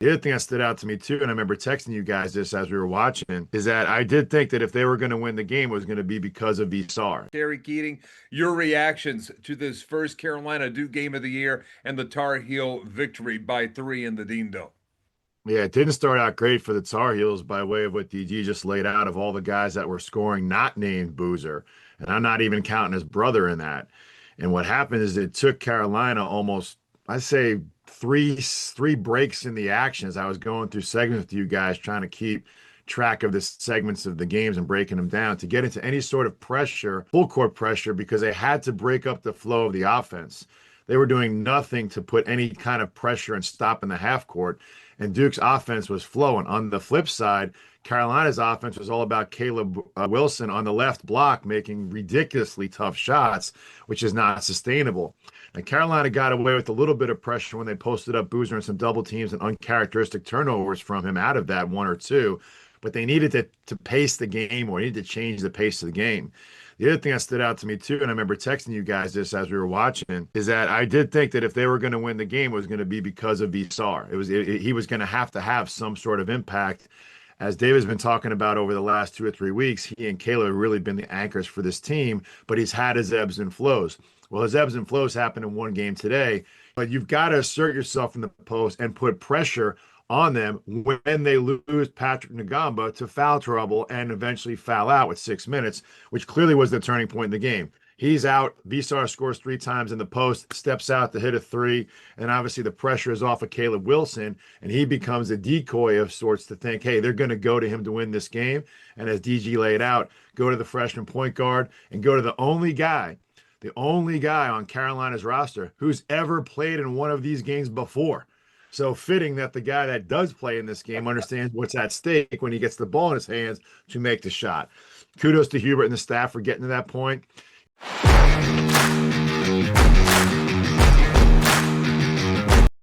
The other thing that stood out to me too, and I remember texting you guys this as we were watching, is that I did think that if they were going to win the game, it was going to be because of Veesaar. Kerry Keating, your reactions to this first Carolina Duke game of the year and the Tar Heel victory by 3 in the Dean Dome. Yeah, it didn't start out great for the Tar Heels by way of what DG just laid out of all the guys that were scoring not named Boozer. And I'm not even counting his brother in that. And what happened is it took Carolina almost, I'd say, three breaks in the action as I was going through segments with you guys trying to keep track of the segments of the games and breaking them down to get into any sort of pressure, full court pressure, because they had to break up the flow of the offense. They were doing nothing to put any kind of pressure and stop in the half court, and Duke's offense was flowing. On the flip side, Carolina's offense was all about Caleb Wilson on the left block making ridiculously tough shots, which is not sustainable. And Carolina got away with a little bit of pressure when they posted up Boozer and some double teams and uncharacteristic turnovers from him out of that one or two. But they needed to pace the game or needed to change the pace of the game. The other thing that stood out to me too, and I remember texting you guys this as we were watching, is that I did think that if they were going to win the game, it was going to be because of Veesaar. He was going to have some sort of impact. As David's been talking about over the last 2 or 3 weeks, he and Kayla have really been the anchors for this team, but he's had his ebbs and flows. Well, his ebbs and flows happened in one game today, but you've got to assert yourself in the post and put pressure on them when they lose Patrick Ngamba to foul trouble and eventually foul out with 6 minutes, which clearly was the turning point in the game. He's out. Veesaar scores 3 times in the post, steps out to hit a three, and obviously the pressure is off of Caleb Wilson, and he becomes a decoy of sorts to think, hey, they're going to go to him to win this game. And as DG laid out, go to the freshman point guard and go to the only guy on Carolina's roster who's ever played in one of these games before. So fitting that the guy that does play in this game understands what's at stake when he gets the ball in his hands to make the shot. Kudos to Hubert and the staff for getting to that point.